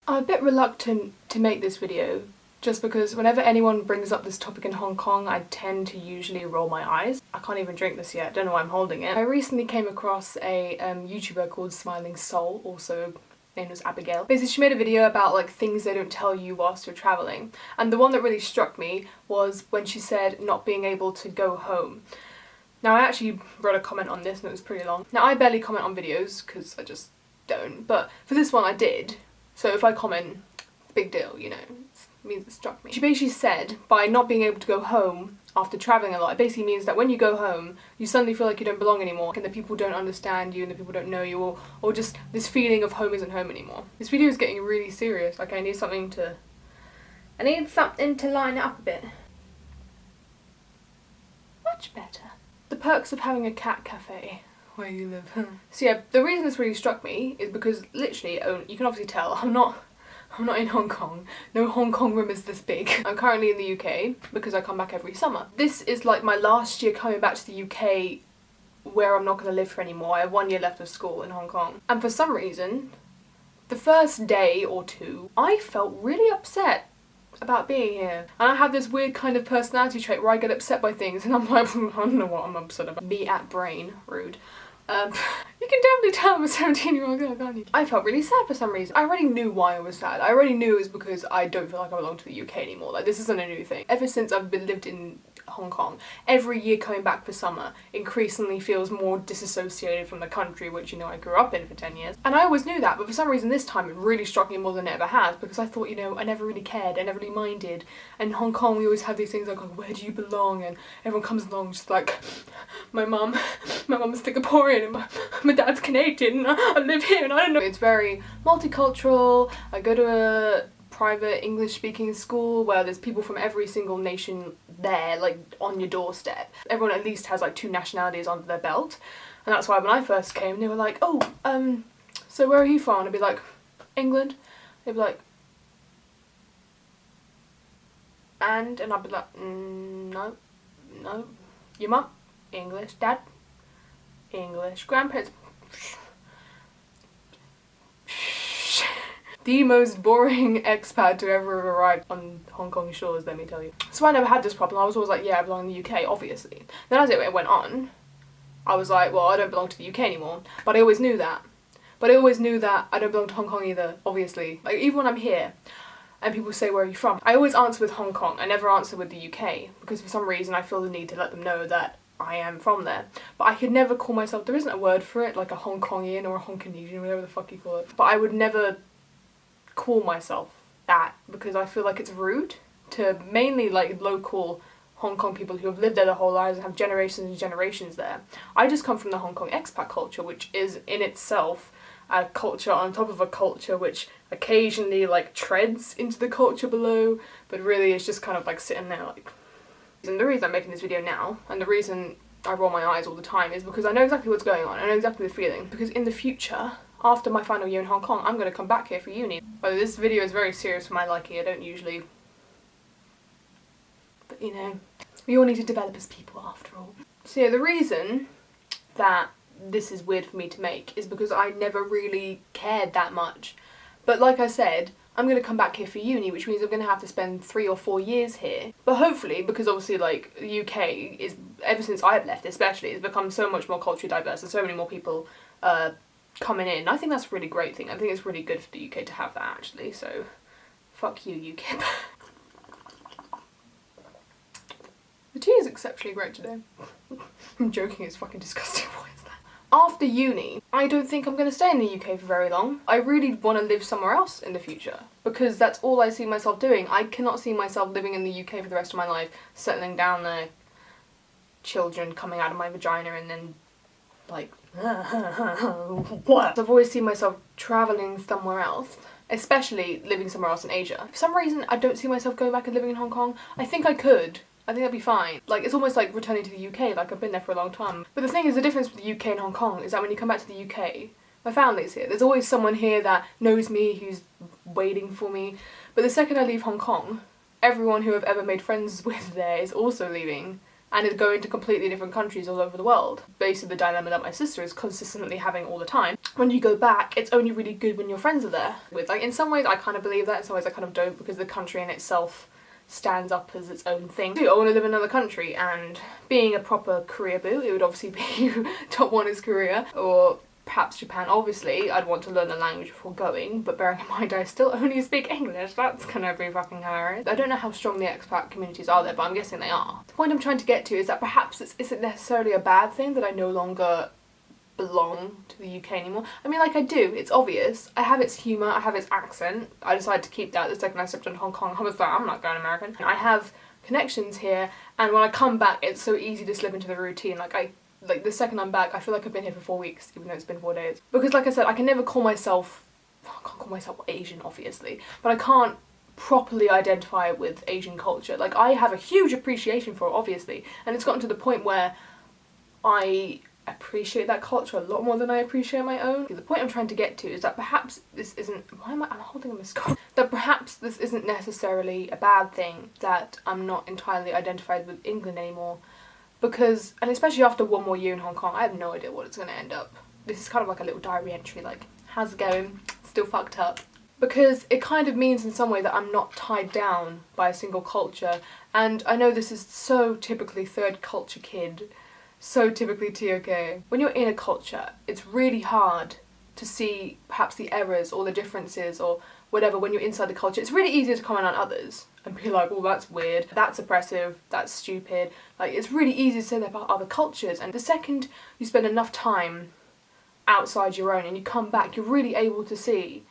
I'm a bit reluctant to make this video just because whenever anyone brings up this topic in Hong Kong, I tend to usually roll my eyes. I can't even drink this yet, don't know why I'm holding it. I recently came across a YouTuber called Smiling Soul, also named as Abigail. Basically, she made a video about like things they don't tell you whilst you're travelling. And the one that really struck me was when she said not being able to go home. Now I actually wrote a comment on this and it was pretty long. Now I barely comment on videos because I just don't, but for this one I did. So if I comment, big deal, you know, it means it struck me. She basically said by not being able to go home after travelling a lot, it basically means that when you go home, you suddenly feel like you don't belong anymore and the people don't understand you and the people don't know you, or just this feeling of home isn't home anymore. This video is getting really serious, like I need something to line it up a bit. Much better. The perks of having a cat cafe where you live. So yeah, the reason this really struck me is because literally, you can obviously tell, I'm not in Hong Kong. No Hong Kong room is this big. I'm currently in the UK because I come back every summer. This is like my last year coming back to the UK where I'm not going to live for anymore. I have 1 year left of school in Hong Kong. And for some reason, the first day or two, I felt really upset about being here. And I have this weird kind of personality trait where I get upset by things and I'm like, I don't know what I'm upset about. Me at brain, rude. You can definitely tell I'm a 17-year-old girl, can't you? I felt really sad for some reason. I already knew why I was sad. I already knew it was because I don't feel like I belong to the UK anymore. Like, this isn't a new thing. Ever since I've lived in Hong Kong, every year coming back for summer increasingly feels more disassociated from the country, which, you know, I grew up in for 10 years. And I always knew that, but for some reason this time it really struck me more than it ever has, because I thought, you know, I never really cared, I never really minded. And in Hong Kong we always have these things like, oh, where do you belong? And everyone comes along just like, my mum is Singaporean and my dad's Canadian and I live here and I don't know. It's very multicultural. I go to a private English speaking school where there's people from every single nation there, like on your doorstep. Everyone at least has like 2 nationalities under their belt, and that's why when I first came they were like, oh, so where are you from? And I'd be like, England. They'd be like, and I'd be like, no, your mum? English. Dad? English. Grandparents? The most boring expat to ever have arrived on Hong Kong shores, let me tell you. So I never had this problem. I was always like, yeah, I belong in the UK, obviously. Then as it went on, I was like, well, I don't belong to the UK anymore. But I always knew that. But I always knew that I don't belong to Hong Kong either, obviously. Like, even when I'm here and people say, where are you from? I always answer with Hong Kong. I never answer with the UK because for some reason I feel the need to let them know that I am from there. But I could never call myself, there isn't a word for it, like a Hong Kongian or a Hong Konesian, whatever the fuck you call it. But I would never call myself that because I feel like it's rude to mainly like local Hong Kong people who have lived there their whole lives and have generations and generations there. I just come from the Hong Kong expat culture, which is in itself a culture on top of a culture which occasionally like treads into the culture below, but really it's just kind of like sitting there like. And the reason I'm making this video now, and the reason I roll my eyes all the time, is because I know exactly what's going on, I know exactly the feeling, because in the future, after my final year in Hong Kong, I'm going to come back here for uni. But this video is very serious for my liking, I don't usually... But you know, we all need to develop as people after all. So yeah, the reason that this is weird for me to make is because I never really cared that much. But like I said, I'm going to come back here for uni, which means I'm going to have to spend 3 or 4 years here. But hopefully, because obviously like the UK is, ever since I've left especially, it's become so much more culturally diverse and so many more people coming in. I think that's a really great thing. I think it's really good for the UK to have that actually, so fuck you UKIP. The tea is exceptionally great today. I'm joking, it's fucking disgusting. What is that? After uni, I don't think I'm going to stay in the UK for very long. I really want to live somewhere else in the future because that's all I see myself doing. I cannot see myself living in the UK for the rest of my life, settling down there, children coming out of my vagina and then like what? I've always seen myself travelling somewhere else, especially living somewhere else in Asia. For some reason I don't see myself going back and living in Hong Kong. I think I could. I think that'd be fine. Like, it's almost like returning to the UK, like I've been there for a long time. But the thing is, the difference with the UK and Hong Kong is that when you come back to the UK, my family's here. There's always someone here that knows me, who's waiting for me. But the second I leave Hong Kong, everyone who I've ever made friends with there is also leaving. and is going to completely different countries all over the world. Basically the dilemma that my sister is consistently having all the time. When you go back, it's only really good when your friends are there. With, like, in some ways I kind of believe that, in some ways I kind of don't, because the country in itself stands up as its own thing. I want to live in another country, and being a proper career boo, it would obviously be top one is Korea, or perhaps Japan. Obviously, I'd want to learn the language before going, but bearing in mind I still only speak English, that's gonna be fucking hilarious. I don't know how strong the expat communities are there, but I'm guessing they are. The point I'm trying to get to is that perhaps this isn't necessarily a bad thing that I no longer belong to the UK anymore. I mean, like, I do, it's obvious. I have its humour, I have its accent. I decided to keep that the second I stepped into Hong Kong. I was like, I'm not going American. I have connections here, and when I come back, it's so easy to slip into the routine. Like, the second I'm back, I feel like I've been here for 4 weeks, even though it's been 4 days. Because, like I said, I can never call myself... I can't call myself Asian, obviously, but I can't properly identify with Asian culture. Like, I have a huge appreciation for it, obviously, and it's gotten to the point where I appreciate that culture a lot more than I appreciate my own. The point I'm trying to get to is that perhaps this isn't... I'm holding a miscall. That perhaps this isn't necessarily a bad thing, that I'm not entirely identified with England anymore. Because, and especially after one more year in Hong Kong, I have no idea what it's going to end up. This is kind of like a little diary entry, like, how's it going? Still fucked up. Because it kind of means in some way that I'm not tied down by a single culture. And I know this is so typically third culture kid, so typically TOK. When you're in a culture, it's really hard to see perhaps the errors or the differences or whatever when you're inside the culture. It's really easy to comment on others and be like, oh, that's weird, that's oppressive, that's stupid. Like, it's really easy to say that about other cultures, and the second you spend enough time outside your own and you come back, you're really able to see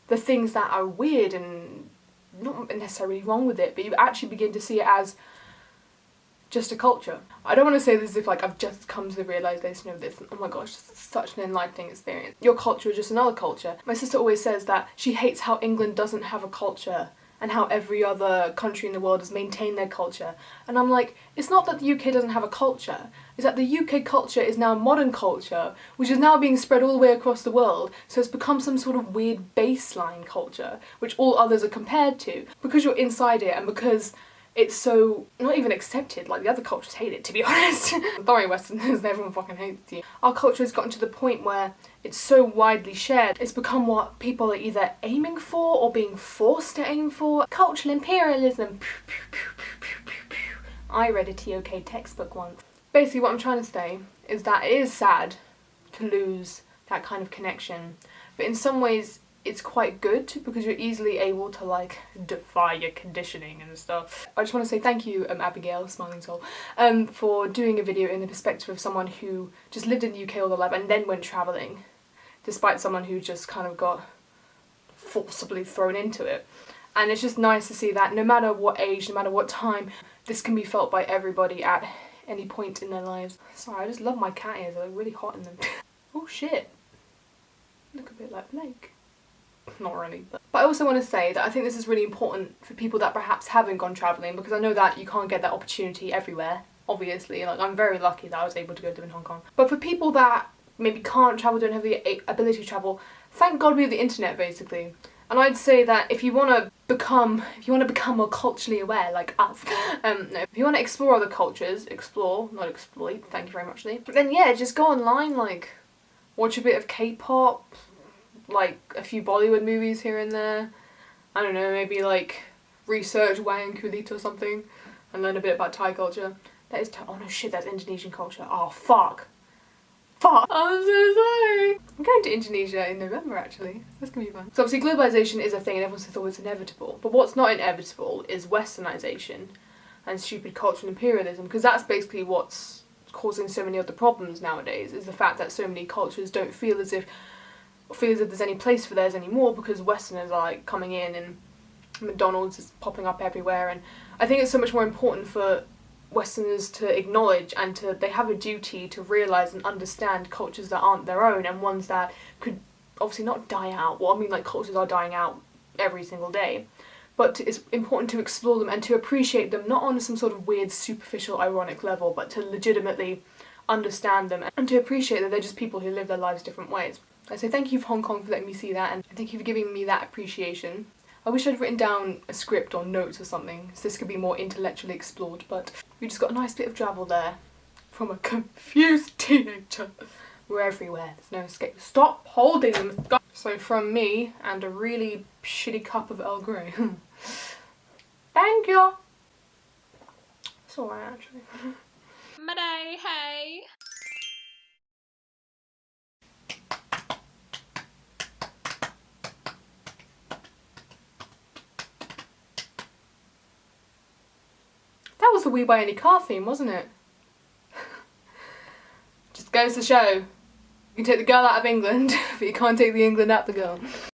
the things that are weird and not necessarily wrong with it, but you actually begin to see it as just a culture. I don't want to say this as if, like, I've just come to the realisation of this, and oh my gosh, it's such an enlightening experience. Your culture is just another culture. My sister always says that she hates how England doesn't have a culture and how every other country in the world has maintained their culture. And I'm like, it's not that the UK doesn't have a culture, it's that the UK culture is now modern culture, which is now being spread all the way across the world, so it's become some sort of weird baseline culture, which all others are compared to. Because you're inside it, and because it's so not even accepted, like the other cultures hate it, to be honest. Sorry Westerners, everyone fucking hates you. Our culture has gotten to the point where it's so widely shared, it's become what people are either aiming for or being forced to aim for. Cultural imperialism. I read a TOK textbook once. Basically what I'm trying to say is that it is sad to lose that kind of connection, but in some ways it's quite good because you're easily able to, like, defy your conditioning and stuff. I just want to say thank you, Abigail, Smiling Soul, for doing a video in the perspective of someone who just lived in the UK all their life and then went travelling, despite someone who just kind of got forcibly thrown into it. And it's just nice to see that no matter what age, no matter what time, this can be felt by everybody at any point in their lives. Sorry, I just love my cat ears, they're really hot in them. Oh shit. Look a bit like Blake. Not really, but I also want to say that I think this is really important for people that perhaps haven't gone travelling, because I know that you can't get that opportunity everywhere, obviously. Like, I'm very lucky that I was able to go live in Hong Kong. But for people that maybe can't travel, don't have the ability to travel, thank God we have the internet, basically. And I'd say that if you want to become more culturally aware, like us, no, if you want to explore other cultures, explore, not exploit, thank you very much, Lee, then yeah, just go online, like, watch a bit of K-pop, like a few Bollywood movies here and there. I don't know, maybe like research Wayang Kulit or something and learn a bit about Thai culture. That is oh no shit, that's Indonesian culture. Oh fuck. Fuck. I'm so sorry. I'm going to Indonesia in November actually. That's gonna be fun. So obviously globalisation is a thing and everyone says oh it's inevitable. But what's not inevitable is westernisation and stupid cultural imperialism, because that's basically what's causing so many other problems nowadays, is the fact that so many cultures don't feel as if there's any place for theirs anymore, because Westerners are like coming in and McDonald's is popping up everywhere. And I think it's so much more important for Westerners to acknowledge and they have a duty to realise and understand cultures that aren't their own, and ones that could obviously not die out. Well, I mean, like, cultures are dying out every single day, but it's important to explore them and to appreciate them, not on some sort of weird superficial ironic level, but to legitimately understand them and to appreciate that they're just people who live their lives different ways. I say thank you for Hong Kong for letting me see that, and thank you for giving me that appreciation. I wish I'd written down a script or notes or something, so this could be more intellectually explored, but We just got a nice bit of travel there from a confused teenager. We're everywhere, there's no escape. Stop holding them. Stop. So from me and a really shitty cup of Earl Grey. Thank you. It's alright actually. Midday, hey. That was the We Buy Any Car theme, wasn't it? Just goes to show. You can take the girl out of England, but you can't take the England out the girl.